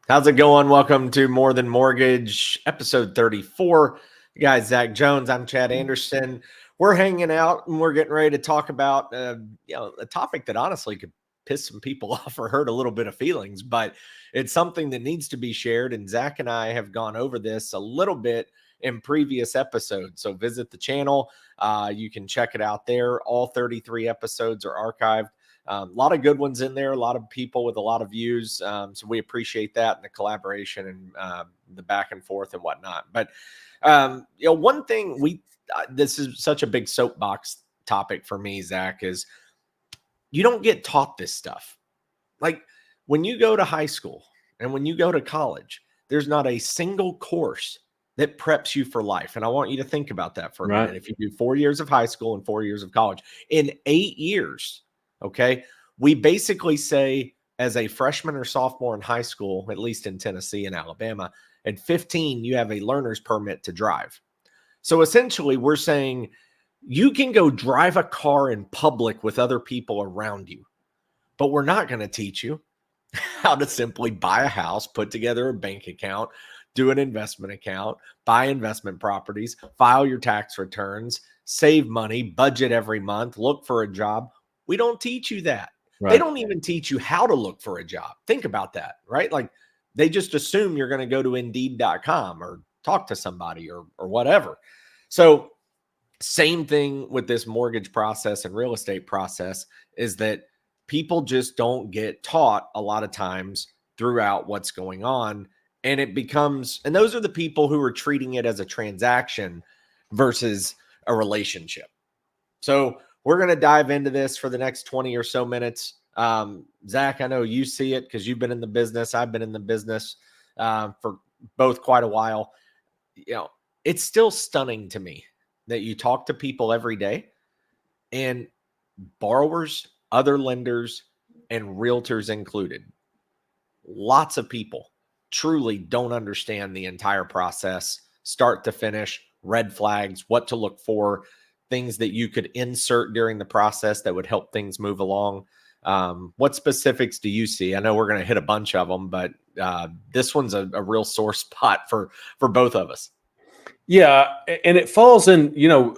How's it going? Welcome to More Than Mortgage, episode 34. You guys, Zach Jones. I'm Chad Anderson. We're hanging out and we're getting ready to talk about a topic that honestly could piss some people off or hurt a little bit of feelings, but it's something that needs to be shared. And Zach and I have gone over this a little bit in previous episodes. So visit the channel. You can check it out there. All 33 episodes are archived. A lot of good ones in there, a lot of people with a lot of views. So we appreciate that and the collaboration and the back and forth and whatnot. But, one thing this is such a big soapbox topic for me, Zach, is you don't get taught this stuff. Like when you go to high school and when you go to college, there's not a single course that preps you for life. And I want you to think about that for a minute. If you do 4 years of high school and 4 years of college, in 8 years, okay, we basically say as a freshman or sophomore in high school, at least in Tennessee and Alabama, at 15, you have a learner's permit to drive. So essentially, we're saying you can go drive a car in public with other people around you, but we're not going to teach you how to simply buy a house, put together a bank account, do an investment account, buy investment properties, file your tax returns, save money, budget every month, look for a job. We don't teach you that. Right. They don't even teach you how to look for a job. Think about that, right? Like they just assume you're going to go to Indeed.com or talk to somebody or whatever. So same thing with this mortgage process and real estate process is that people just don't get taught a lot of times throughout what's going on. And it becomes, and those are the people who are treating it as a transaction versus a relationship. So we're going to dive into this for the next 20 or so minutes. Zach, I know you see it because you've been in the business. I've been in the business for both quite a while. It's still stunning to me that you talk to people every day and borrowers, other lenders, and realtors included. Lots of people truly don't understand the entire process, start to finish, red flags, what to look for, things that you could insert during the process that would help things move along. What specifics do you see? I know we're going to hit a bunch of them, but this one's a real sore spot for both of us. Yeah, and it falls in,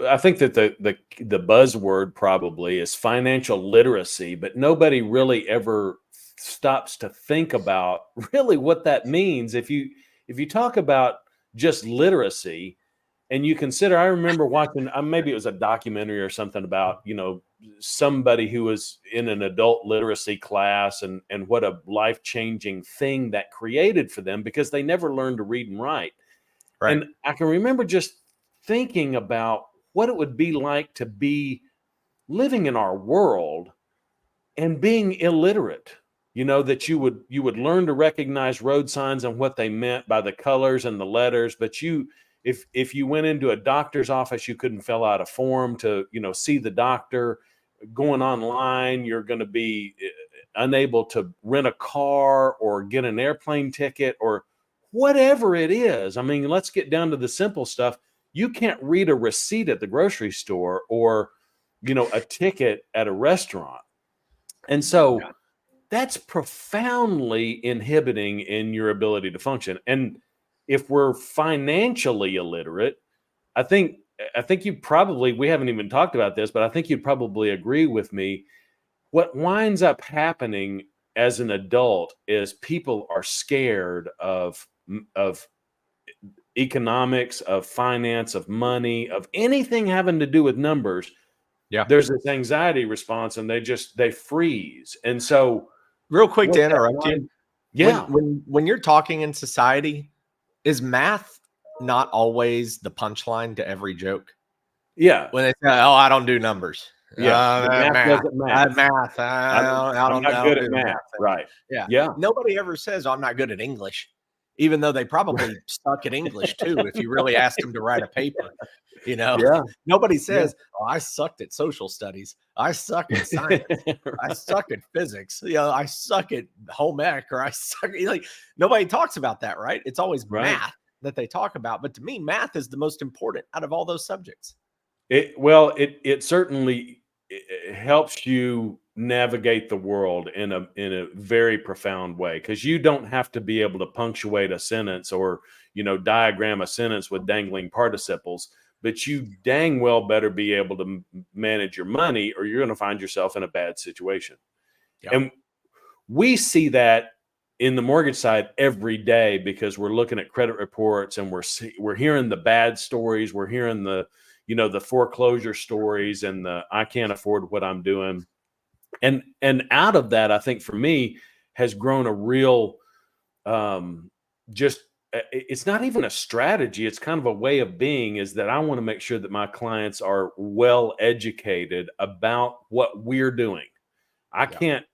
I think that the buzzword probably is financial literacy, but nobody really ever stops to think about really what that means. If you talk about just literacy and you consider, I remember watching, maybe it was a documentary or something about, somebody who was in an adult literacy class and what a life-changing thing that created for them because they never learned to read and write. Right. And I can remember just thinking about what it would be like to be living in our world and being illiterate, that you would learn to recognize road signs and what they meant by the colors and the letters. But if you went into a doctor's office, you couldn't fill out a form to, see the doctor. Going online, you're going to be unable to rent a car or get an airplane ticket or whatever it is. I mean, let's get down to the simple stuff. You can't read a receipt at the grocery store or, a ticket at a restaurant. And so that's profoundly inhibiting in your ability to function. And if we're financially illiterate, I think you probably, we haven't even talked about this, but I think you'd probably agree with me. What winds up happening as an adult is people are scared of economics, of finance, of money, of anything having to do with numbers. Yeah. There's this anxiety response and they freeze. And so real quick to interrupt you. Yeah. When you're talking in society, is math not always the punchline to every joke? Yeah. When they say, "Oh, I don't do numbers." Yeah. Math. I'm not good at math. Right. Yeah. Yeah. Nobody ever says, "Oh, I'm not good at English," even though they probably suck at English too. If you really ask them to write a paper, Yeah. Nobody says, "Oh, I sucked at social studies. I suck at science. I suck at physics. I suck at home ec, or I suck." Like nobody talks about that, right? It's always math that they talk about. But to me, math is the most important out of all those subjects. It certainly helps you navigate the world in a very profound way, because you don't have to be able to punctuate a sentence or diagram a sentence with dangling participles, but you dang well better be able to manage your money, or you're going to find yourself in a bad situation. Yep. And we see that in the mortgage side every day, because we're looking at credit reports and we're hearing the bad stories, we're hearing the foreclosure stories and the I can't afford what I'm doing. And out of that, I think for me has grown a real just it's not even a strategy, it's kind of a way of being, is that I want to make sure that my clients are well educated about what we're doing. I can't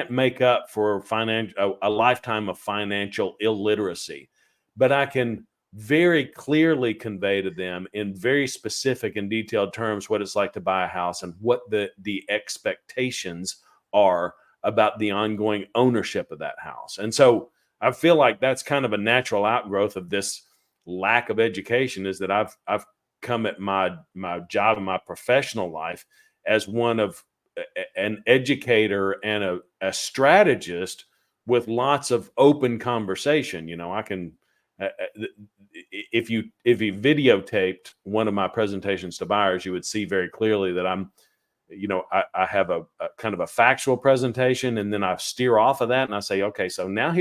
make up for a lifetime of financial illiteracy, but I can very clearly convey to them in very specific and detailed terms what it's like to buy a house and what the expectations are about the ongoing ownership of that house. And so I feel like that's kind of a natural outgrowth of this lack of education, is that I've come at my job and my professional life as one of an educator and a strategist with lots of open conversation. I can, if you videotaped one of my presentations to buyers, you would see very clearly that I have a kind of a factual presentation, and then I steer off of that and I say, okay, so now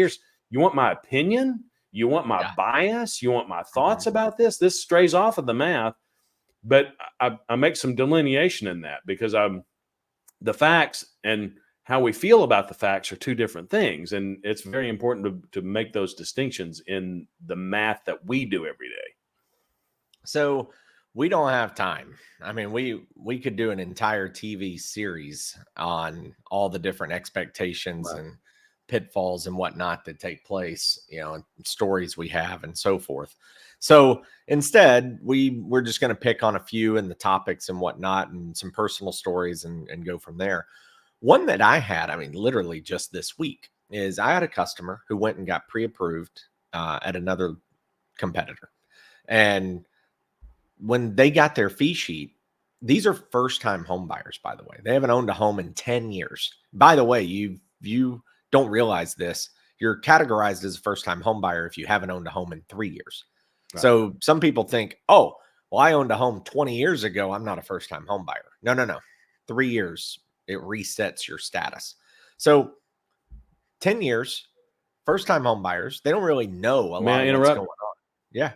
you want my opinion? You want my bias? You want my thoughts about this? This strays off of the math, but I make some delineation in that, because the facts and how we feel about the facts are two different things. And it's very important to make those distinctions in the math that we do every day. So we don't have time. I mean, we could do an entire TV series on all the different expectations and pitfalls and whatnot that take place, and stories we have and so forth. So instead, we're just going to pick on a few in the topics and whatnot, and some personal stories, and go from there. One that I had, I mean, literally just this week, is I had a customer who went and got pre-approved at another competitor. And when they got their fee sheet, these are first-time home buyers, by the way. They haven't owned a home in 10 years. By the way, you don't realize this. You're categorized as a first-time home buyer if you haven't owned a home in 3 years. Right. So some people think, oh, well, I owned a home 20 years ago, I'm not a first-time home buyer. No. 3 years, it resets your status. So 10 years, first-time home buyers, they don't really know a lot of what's going on. Yeah.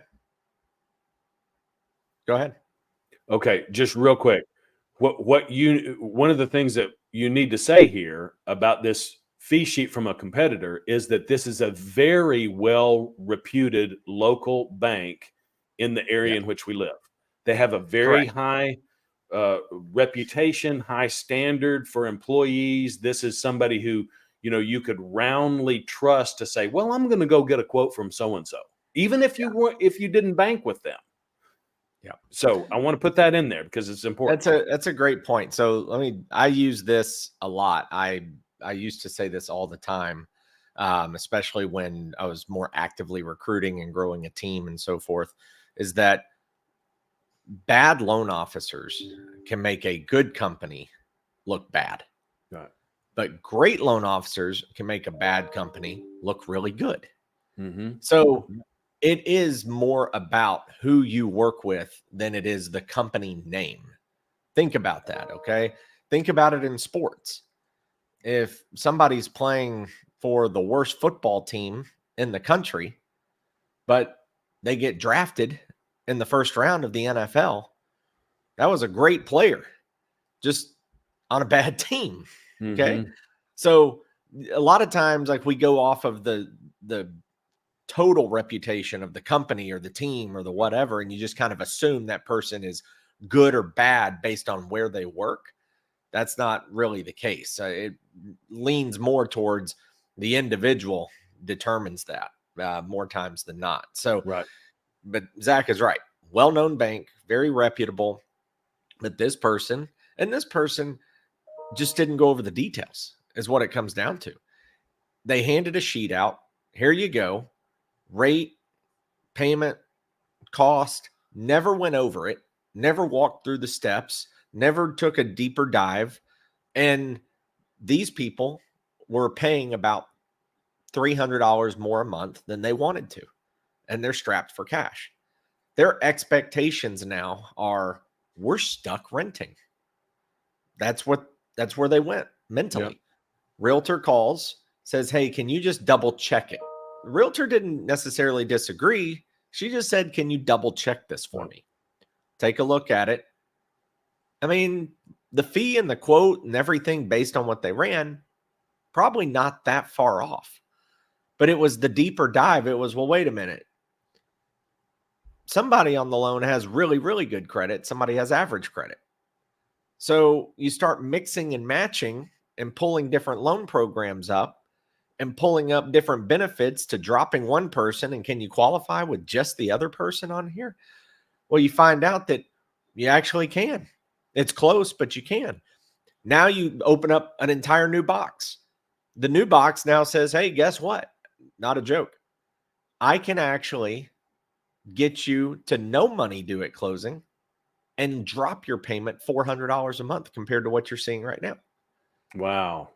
Go ahead. Okay, just real quick. One of the things that you need to say here about this fee sheet from a competitor is that this is a very well reputed local bank in the area in which we live. They have a very high reputation, high standard for employees. This is somebody who, you could roundly trust to say, well, I'm going to go get a quote from so-and-so, even if you didn't bank with them. Yeah. So I want to put that in there because it's important. That's a great point. So I use this a lot. I used to say this all the time, especially when I was more actively recruiting and growing a team and so forth, is that bad loan officers can make a good company look bad. Right. But great loan officers can make a bad company look really good. Mm-hmm. So it is more about who you work with than it is the company name. Think about that, okay? Think about it in sports. If somebody's playing for the worst football team in the country, but they get drafted in the first round of the NFL, that was a great player, just on a bad team, okay? Mm-hmm. So a lot of times, like, we go off of the total reputation of the company or the team or the whatever, and you just kind of assume that person is good or bad based on where they work. That's not really the case. It leans more towards the individual determines that more times than not. So, right. But Zach is right. Well-known bank, very reputable, but this person just didn't go over the details is what it comes down to. They handed a sheet out. Here you go. Rate, payment, cost, never went over it, never walked through the steps, never took a deeper dive. And these people were paying about $300 more a month than they wanted to, and they're strapped for cash. Their expectations now are, we're stuck renting. That's where they went mentally. Yeah. Realtor calls, says, hey, can you just double check it? The realtor didn't necessarily disagree. She just said, can you double check this for me? Take a look at it. I mean, the fee and the quote and everything based on what they ran, probably not that far off. But it was the deeper dive. It was, well, wait a minute. Somebody on the loan has really, really good credit. Somebody has average credit. So you start mixing and matching and pulling different loan programs up and pulling up different benefits to dropping one person. And can you qualify with just the other person on here? Well, you find out that you actually can. It's close, but you can. Now you open up an entire new box. The new box now says, hey, guess what? Not a joke. I can actually get you to no money due at closing and drop your payment $400 a month compared to what you're seeing right now. Wow.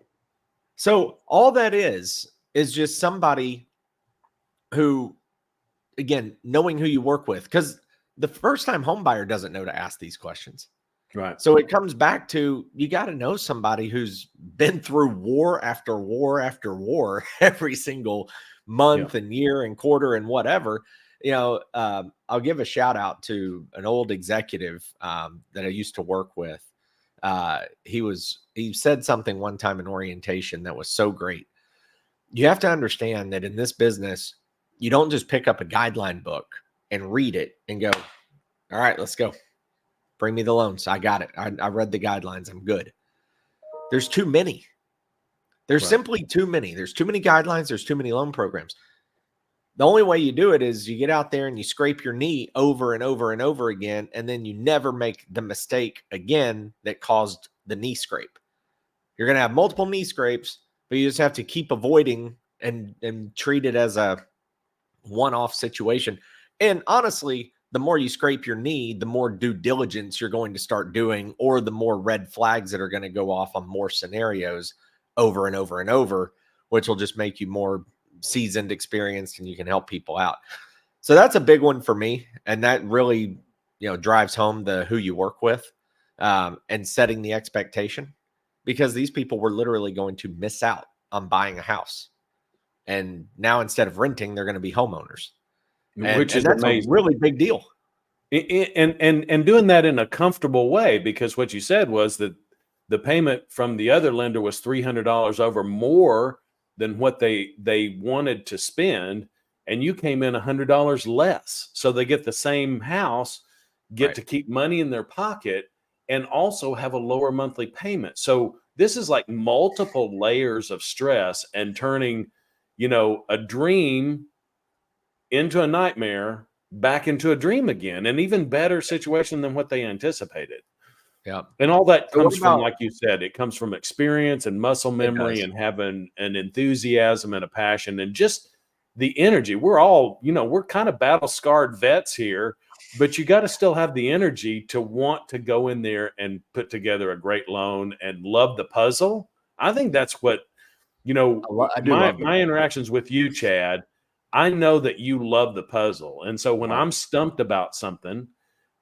So all that is just somebody who, again, knowing who you work with, because the first time home buyer doesn't know to ask these questions. Right. So it comes back to, you got to know somebody who's been through war after war after war every single month and year and quarter and whatever. I'll give a shout out to an old executive that I used to work with. He said something one time in orientation that was so great. You have to understand that in this business, you don't just pick up a guideline book and read it and go, all right, let's go. Bring me the loans. I got it. I read the guidelines. I'm good. There's too many. There's simply too many. There's too many guidelines. There's too many loan programs. The only way you do it is you get out there and you scrape your knee over and over and over again, and then you never make the mistake again that caused the knee scrape. You're going to have multiple knee scrapes, but you just have to keep avoiding and treat it as a one-off situation. And honestly, the more you scrape your knee, the more due diligence you're going to start doing, or the more red flags that are going to go off on more scenarios over and over and over, which will just make you more seasoned, experienced, and you can help people out. So that's a big one for me. And that really, drives home the who you work with and setting the expectation, because these people were literally going to miss out on buying a house. And now instead of renting, they're going to be homeowners. Which is that's amazing. A really big deal. And doing that in a comfortable way, because what you said was that the payment from the other lender was $300 over more than what they wanted to spend, and you came in $100 less. So they get the same house, get to keep money in their pocket, and also have a lower monthly payment. So this is like multiple layers of stress and turning, a dream into a nightmare, back into a dream again, an even better situation than what they anticipated. Yeah. And all that comes from, like you said, it comes from experience and muscle memory and having an enthusiasm and a passion and just the energy. We're all, we're kind of battle scarred vets here, but you got to still have the energy to want to go in there and put together a great loan and love the puzzle. I think that's what, my interactions with you, Chad, I know that you love the puzzle. And so when I'm stumped about something,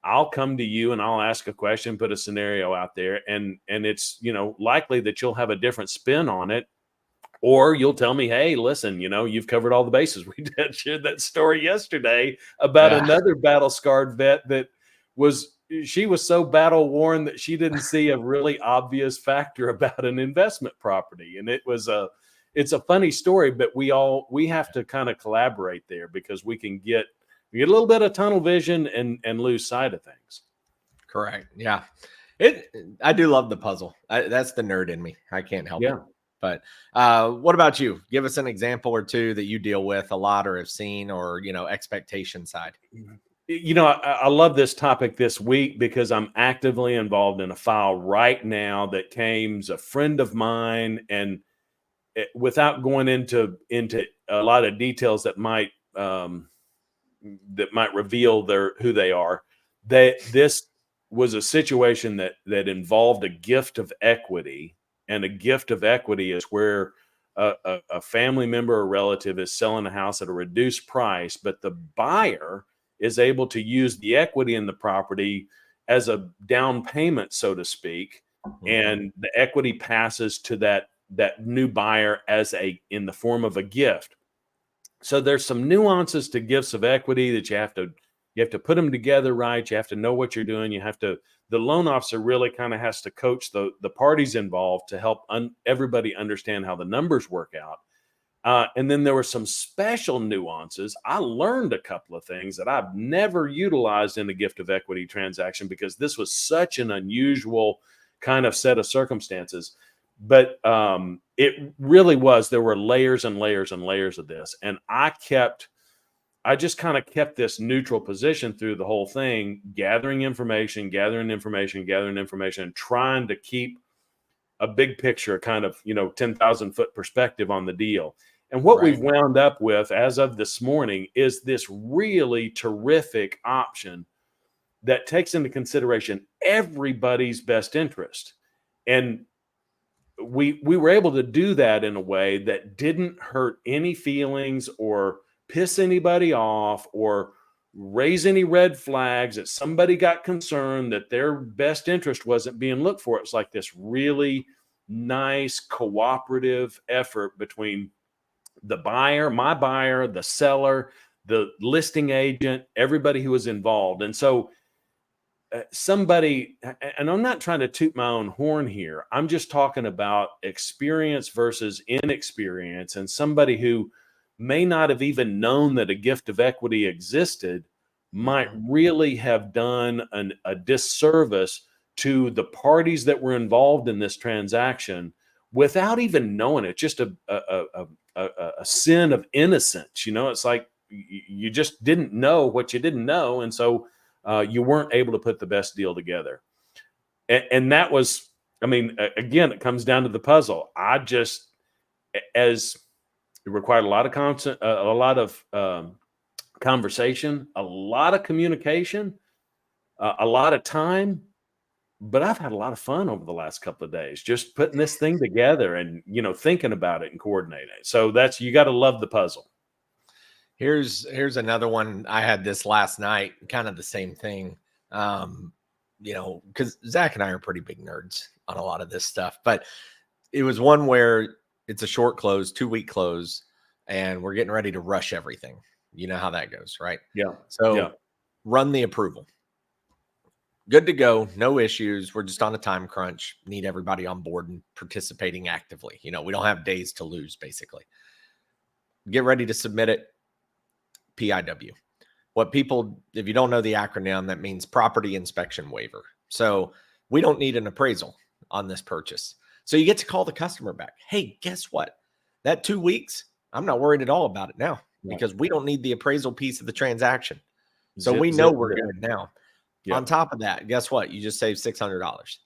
I'll come to you and I'll ask a question, put a scenario out there, and it's, likely that you'll have a different spin on it, or you'll tell me, hey, listen, you've covered all the bases. We shared that story yesterday about another battle scarred vet that she was so battle worn that she didn't see a really obvious factor about an investment property. And it's a funny story, but we have to kind of collaborate there, because we get a little bit of tunnel vision and lose sight of things. Correct. Yeah. I do love the puzzle. That's the nerd in me. I can't help it. But what about you? Give us an example or two that you deal with a lot or have seen, or, expectation side. I love this topic this week because I'm actively involved in a file right now that came a friend of mine, and without going into a lot of details that might reveal who they are, this was a situation that involved a gift of equity And a gift of equity is where a family member or relative is selling a house at a reduced price, but the buyer is able to use the equity in the property as a down payment, so to speak, and the equity passes to that new buyer in the form of a gift. So there's some nuances to gifts of equity that you have to put them together right. You have to know what you're doing. The loan officer really kind of has to coach the parties involved to help everybody understand how the numbers work out. And then there were some special nuances. I learned a couple of things that I've never utilized in a gift of equity transaction because this was such an unusual kind of set of circumstances. But it really was. There were layers and layers and layers of this. And I just kind of kept this neutral position through the whole thing, gathering information, and trying to keep a big picture, kind of, 10,000 foot perspective on the deal. And what we've wound up with as of this morning is this really terrific option that takes into consideration everybody's best interest. And we were able to do that in a way that didn't hurt any feelings or piss anybody off or raise any red flags that somebody got concerned that their best interest wasn't being looked for. It was like this really nice cooperative effort between the buyer, my buyer, the seller, the listing agent, everybody who was involved. And so and I'm not trying to toot my own horn here. I'm just talking about experience versus inexperience, and somebody who may not have even known that a gift of equity existed might really have done a disservice to the parties that were involved in this transaction without even knowing it. Just a sin of innocence. It's like you just didn't know what you didn't know. And so you weren't able to put the best deal together. And that was, again, it comes down to the puzzle. It required a lot of conversation, a lot of communication, a lot of time. But I've had a lot of fun over the last couple of days, just putting this thing together and, thinking about it and coordinating it. So you got to love the puzzle. Here's another one. I had this last night, kind of the same thing. Because Zach and I are pretty big nerds on a lot of this stuff, but it was one where it's a short close, 2-week close, and we're getting ready to rush everything. You know how that goes, right? Yeah. So run the approval. Good to go. No issues. We're just on a time crunch. Need everybody on board and participating actively. We don't have days to lose, basically. Get ready to submit it. PIW. If you don't know the acronym, that means property inspection waiver. So we don't need an appraisal on this purchase. So you get to call the customer back. Hey, guess what? That 2 weeks, I'm not worried at all about it now because we don't need the appraisal piece of the transaction. So we know we're good now. Yep. On top of that, guess what? You just saved $600.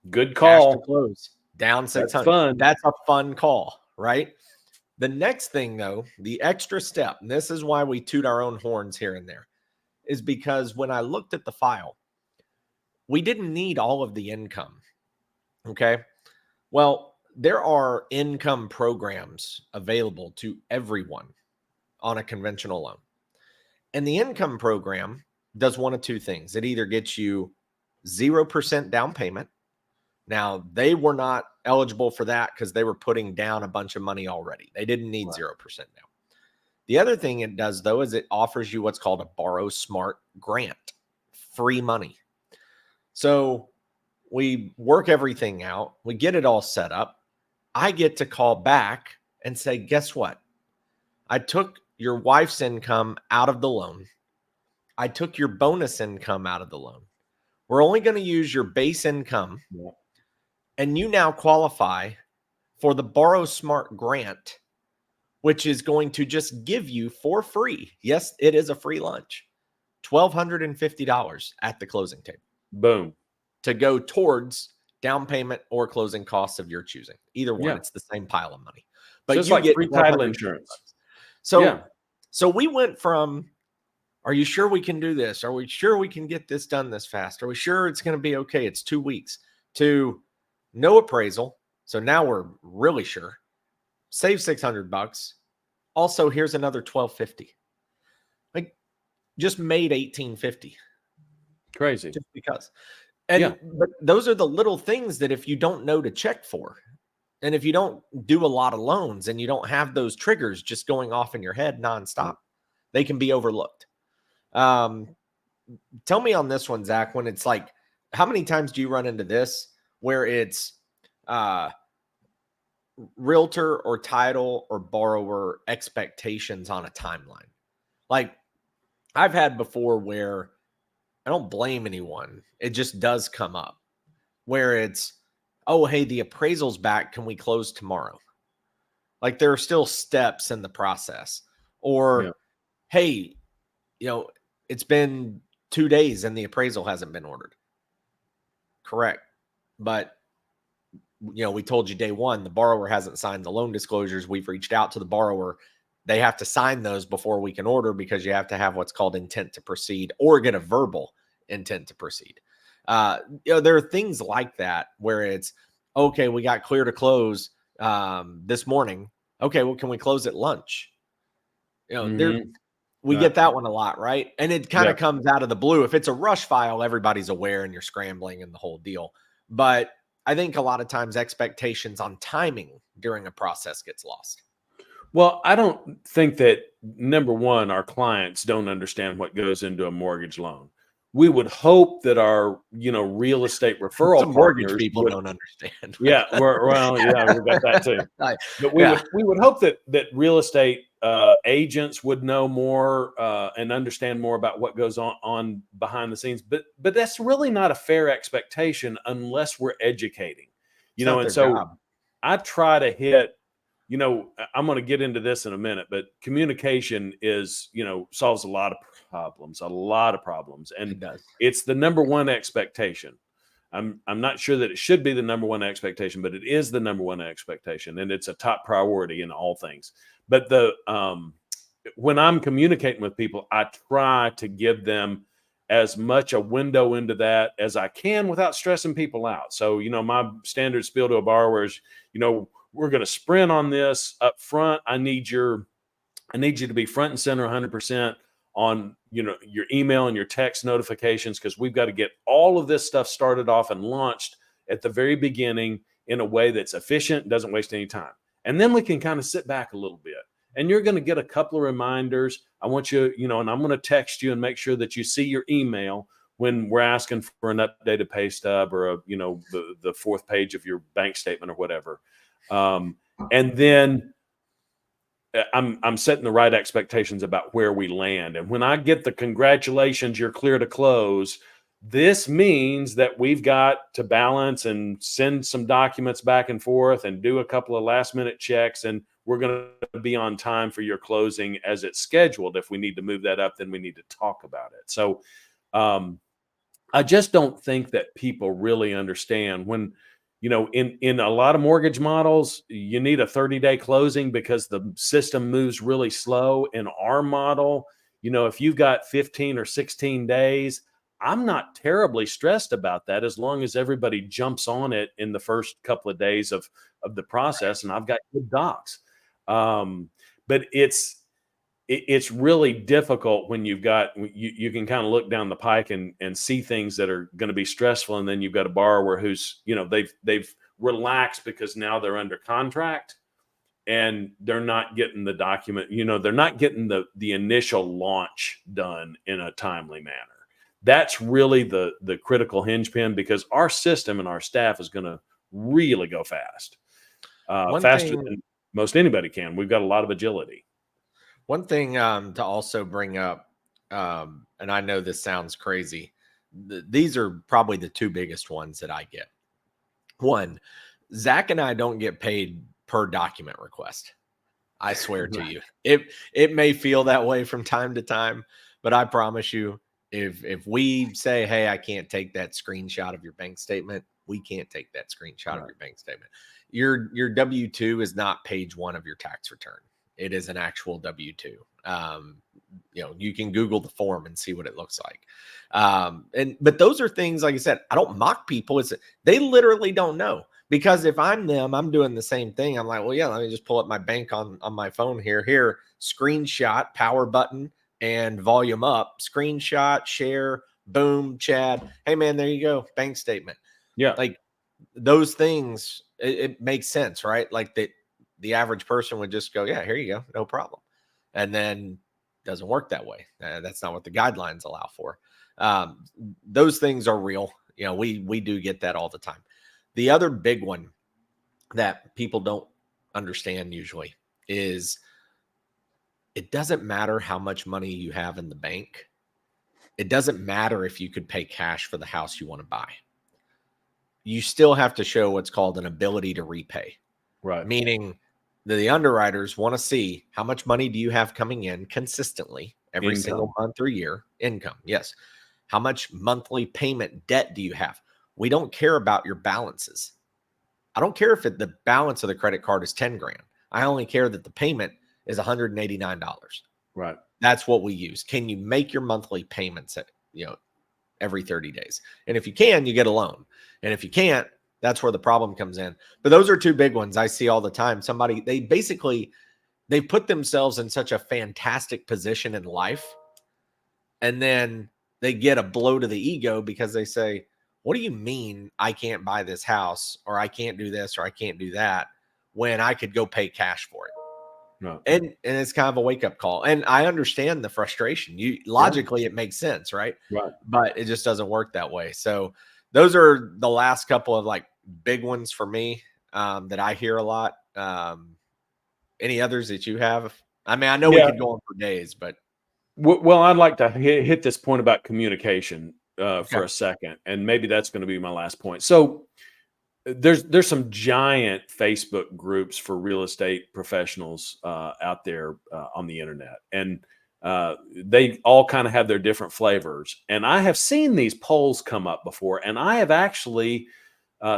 Good call. Cash to close. Down $600. That's a fun call, right? The next thing, though, the extra step, and this is why we toot our own horns here and there, is because when I looked at the file, we didn't need all of the income. Okay. Well, there are income programs available to everyone on a conventional loan. And the income program does one of two things. It either gets you 0% down payment. Now, they were not eligible for that because they were putting down a bunch of money already. They didn't need 0% down. The other thing it does, though, is it offers you what's called a Borrow Smart grant, free money. So we work everything out. We get it all set up. I get to call back and say, guess what? I took your wife's income out of the loan. I took your bonus income out of the loan. We're only going to use your base income. Yeah. And you now qualify for the Borrow Smart grant, which is going to just give you for free. Yes, it is a free lunch. $1,250 at the closing table. Boom. To go towards down payment or closing costs of your choosing. Either one, it's the same pile of money. But just like free title insurance. So we went from, are you sure we can do this? Are we sure we can get this done this fast? Are we sure it's going to be okay? It's 2 weeks. To no appraisal, So now we're really sure. Save $600. Also, here's another $1,250. Like, just made $1,850 Crazy. just because. Yeah. But those are the little things that if you don't know to check for, and if you don't do a lot of loans and you don't have those triggers just going off in your head nonstop, they can be overlooked. Tell me on this one, Zach, when it's like, how many times do you run into this where it's realtor or title or borrower expectations on a timeline? Like, I've had before where I don't blame anyone. It just does come up where it's, oh, hey, the appraisal's back. Can we close tomorrow? Like, there are still steps in the process. Or, hey, it's been 2 days and the appraisal hasn't been ordered. Correct. But, we told you day one, the borrower hasn't signed the loan disclosures. We've reached out to the borrower. They have to sign those before we can order, because you have to have what's called intent to proceed or get a verbal intent to proceed. There are things like that where it's, okay, we got clear to close this morning. Okay, well, can we close at lunch? We get that one a lot, right? And it kind of comes out of the blue. If it's a rush file, everybody's aware and you're scrambling and the whole deal. But I think a lot of times expectations on timing during a process gets lost. Well, I don't think that, number one, our clients don't understand what goes into a mortgage loan. We would hope that our, real estate referral Some mortgage partners people don't understand. Yeah, we got that too. But we would hope that real estate agents would know more and understand more about what goes on behind the scenes. But that's really not a fair expectation unless we're educating. And so job. I try to hit. I'm going to get into this in a minute, but communication is, solves a lot of problems, and it's the number one expectation. I'm not sure that it should be the number one expectation, but it is the number one expectation, and it's a top priority in all things. But when I'm communicating with people, I try to give them as much a window into that as I can without stressing people out. So, my standard spiel to a borrower is, we're going to sprint on this up front. I need you to be front and center 100% on, your email and your text notifications, because we've got to get all of this stuff started off and launched at the very beginning in a way that's efficient, doesn't waste any time. And then we can kind of sit back a little bit. And you're going to get a couple of reminders. I want you, and I'm going to text you and make sure that you see your email when we're asking for an updated pay stub or the fourth page of your bank statement or whatever. And then I'm setting the right expectations about where we land. And when I get the congratulations, you're clear to close, this means that we've got to balance and send some documents back and forth and do a couple of last minute checks. And we're going to be on time for your closing as it's scheduled. If we need to move that up, then we need to talk about it. So I just don't think that people really understand when, in a lot of mortgage models, you need a 30-day closing because the system moves really slow. In our model, if you've got 15 or 16 days, I'm not terribly stressed about that as long as everybody jumps on it in the first couple of days of the process, and I've got good docs. But it's really difficult when you can kind of look down the pike and see things that are going to be stressful. And then you've got a borrower who's, they've relaxed because now they're under contract and they're not getting the document, they're not getting the initial launch done in a timely manner. That's really the critical hinge pin, because our system and our staff is going to really go fast, faster than most anybody can. We've got a lot of agility. One thing to also bring up, and I know this sounds crazy, these are probably the two biggest ones that I get. One, Zach and I don't get paid per document request. I swear to you, it may feel that way from time to time, but I promise you, if we say, hey, I can't take that screenshot of your bank statement, we can't take that screenshot of your bank statement. Your W-2 is not page one of your tax return. It is an actual W-2. You can Google the form and see what it looks like. But those are things, like I said, I don't mock people. They literally don't know. Because if I'm them, I'm doing the same thing. I'm like, well, yeah, let me just pull up my bank on my phone here. Here, screenshot, power button, and volume up. Screenshot, share, boom, Chad. Hey, man, there you go. Bank statement. Yeah. Like those things, it makes sense, right? Like the average person would just go, yeah, here you go. No problem. And then doesn't work that way. That's not what the guidelines allow for. Those things are real. You know, we do get that all the time. The other big one that people don't understand usually is it doesn't matter how much money you have in the bank. It doesn't matter if you could pay cash for the house you want to buy. You still have to show what's called an ability to repay, Right. meaning the underwriters want to see how much money do you have coming in consistently every single month or year. Income, yes. How much monthly payment debt do you have? We don't care about your balances. I don't care if the balance of the credit card is 10 grand. I only care that the payment is $189. Right. That's what we use. Can you make your monthly payments at, every 30 days? And if you can, you get a loan. And if you can't, that's where the problem comes in. But those are two big ones I see all the time. They put themselves in such a fantastic position in life, and then they get a blow to the ego because they say, what do you mean I can't buy this house, or I can't do this, or I can't do that, when I could go pay cash for it? No. And it's kind of a wake-up call. And I understand the frustration. Logically, it makes sense, right? Right. But it just doesn't work that way. So those are the last couple of like big ones for me, that I hear a lot. Any others that you have? I mean, I know we could go on for days, but Well, I'd like to hit this point about communication for okay. a second, and maybe that's going to be my last point. So there's some giant Facebook groups for real estate professionals out there on the internet, and they all kind of have their different flavors. And I have seen these polls come up before, and I have actually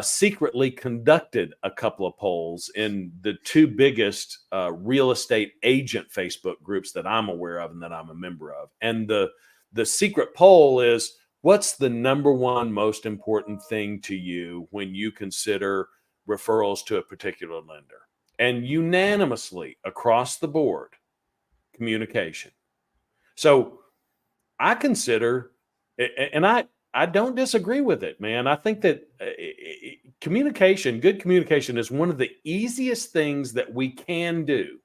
secretly conducted a couple of polls in the two biggest real estate agent Facebook groups that I'm aware of and that I'm a member of. And the secret poll is, what's the number one most important thing to you when you consider referrals to a particular lender? And unanimously across the board, communication. So I consider, and I don't disagree with it, man. I think that communication, good communication, is one of the easiest things that we can do.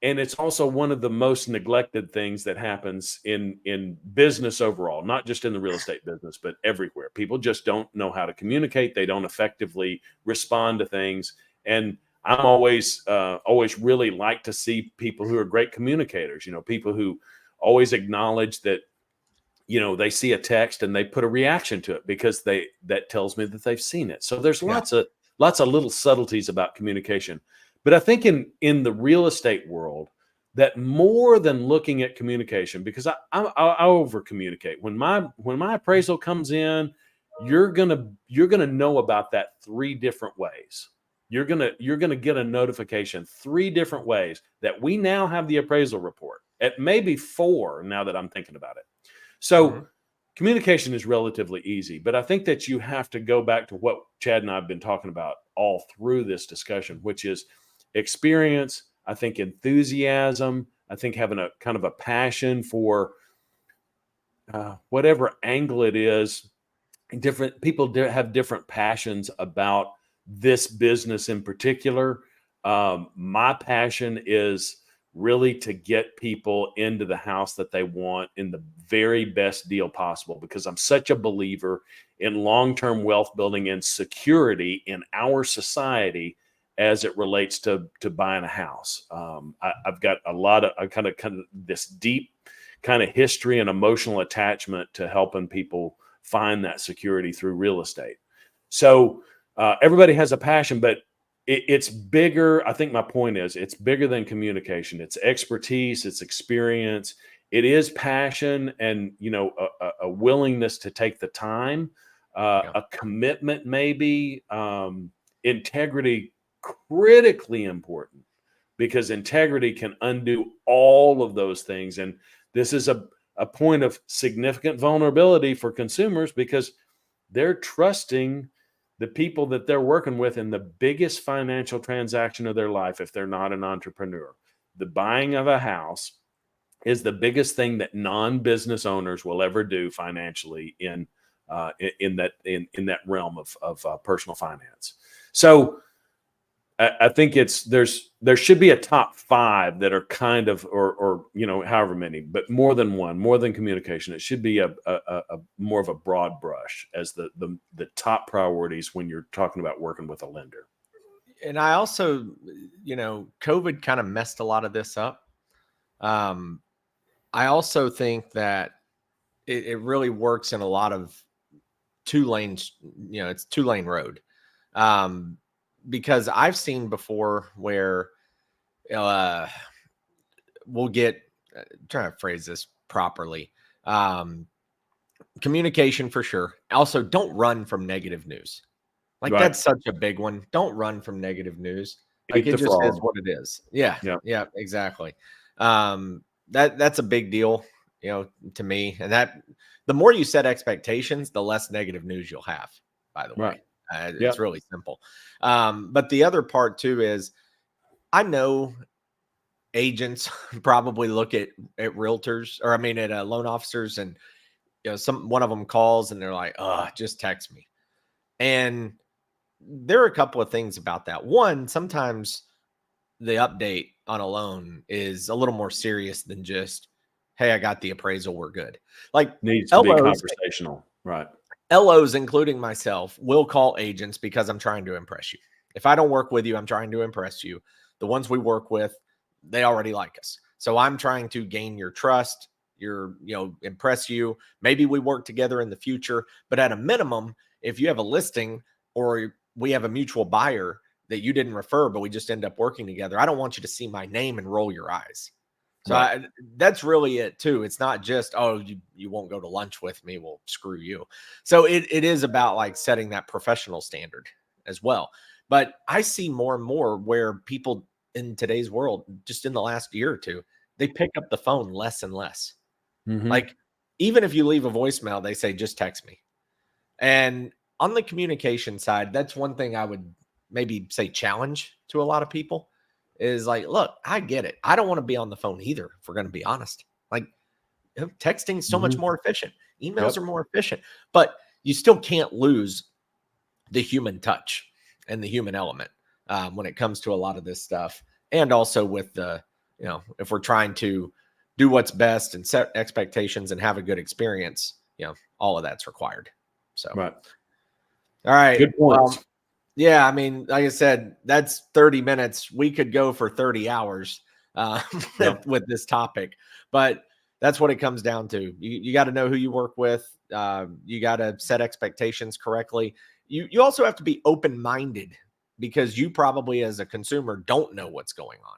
And it's also one of the most neglected things that happens in business overall, not just in the real estate business, but everywhere. People just don't know how to communicate. They don't effectively respond to things. And I'm always really like to see people who are great communicators, people who always acknowledge that, they see a text and they put a reaction to it because that tells me that they've seen it. So there's lots of little subtleties about communication. But I think in the real estate world, that more than looking at communication, because I over communicate. When my appraisal comes in, you're gonna know about that three different ways. You're gonna get a notification three different ways that we now have the appraisal report. At maybe four now that I'm thinking about it. So communication is relatively easy, but I think that you have to go back to what Chad and I have been talking about all through this discussion, which is experience. I think enthusiasm. I think having a kind of a passion for whatever angle it is. Different people have different passions about this business in particular. My passion is really to get people into the house that they want in the very best deal possible, because I'm such a believer in long-term wealth building and security in our society as it relates to buying a house. I've got a lot of kind of this deep kind of history and emotional attachment to helping people find that security through real estate. So everybody has a passion, but it's bigger. I think my point is it's bigger than communication. It's expertise, it's experience, it is passion, and a willingness to take the time, a commitment, maybe integrity, critically important, because integrity can undo all of those things. And this is a point of significant vulnerability for consumers because they're trusting the people that they're working with in the biggest financial transaction of their life, if they're not an entrepreneur. The buying of a house is the biggest thing that non-business owners will ever do financially in that realm of personal finance. So I think there should be a top 5 that are kind of, or however many, but more than one, more than communication. It should be a more of a broad brush as the top priorities when you're talking about working with a lender. And I also, COVID kind of messed a lot of this up. I also think that it really works in a lot of 2 lanes. It's 2-lane road. Because I've seen before where we'll get, trying to phrase this properly, communication for sure. Also, don't run from negative news. Like Right. that's such a big one. Don't run from negative news. Like Eat it the just is frog. what it is. Yeah. Yeah. Yeah, exactly. That's a big deal, to me. And that the more you set expectations, the less negative news you'll have, by the way. Right. It's really simple. But the other part too is I know agents probably look at realtors, or at loan officers, and one of them calls and they're like, "Oh, just text me." And there are a couple of things about that. One, sometimes the update on a loan is a little more serious than just, "Hey, I got the appraisal, we're good." Like Needs to be conversational. Right. LOs, including myself, will call agents because I'm trying to impress you. If I don't work with you, I'm trying to impress you. The ones we work with, they already like us. So I'm trying to gain your trust, impress you. Maybe we work together in the future, but at a minimum, if you have a listing or we have a mutual buyer that you didn't refer, but we just end up working together, I don't want you to see my name and roll your eyes. So Right. that's really it too. It's not just, "Oh, you won't go to lunch with me. Well, screw you." So it is about like setting that professional standard as well. But I see more and more where people in today's world, just in the last year or two, they pick up the phone less and less. Mm-hmm. Like even if you leave a voicemail, they say, "Just text me." And on the communication side, that's one thing I would maybe say challenge to a lot of people is like, look, I get it. I don't want to be on the phone either, if we're going to be honest. Like, texting is so much Mm-hmm. more efficient. Emails Yep. are more efficient, but you still can't lose the human touch and the human element when it comes to a lot of this stuff. And also with the, if we're trying to do what's best and set expectations and have a good experience, all of that's required. So, Right. all right. Good points. Yeah, like I said, that's 30 minutes. We could go for 30 hours with this topic, but that's what it comes down to. You got to know who you work with. You got to set expectations correctly. You also have to be open-minded because you probably as a consumer don't know what's going on.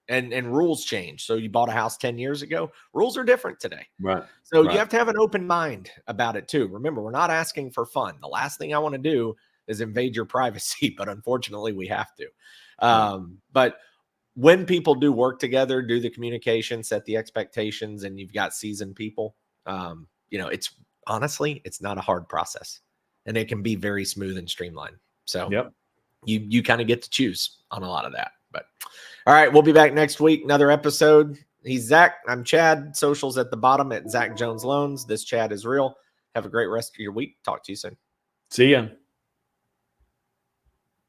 And rules change. So you bought a house 10 years ago, rules are different today. Right. So Right. you have to have an open mind about it too. Remember, we're not asking for fun. The last thing I want to do is invade your privacy, but unfortunately we have to. But when people do work together, do the communication, set the expectations, and you've got seasoned people, it's honestly, it's not a hard process and it can be very smooth and streamlined. So Yep. you kind of get to choose on a lot of that. But all right, we'll be back next week. Another episode. He's Zach. I'm Chad. Socials at the bottom at Zach Jones Loans. This Chad is real. Have a great rest of your week. Talk to you soon. See ya.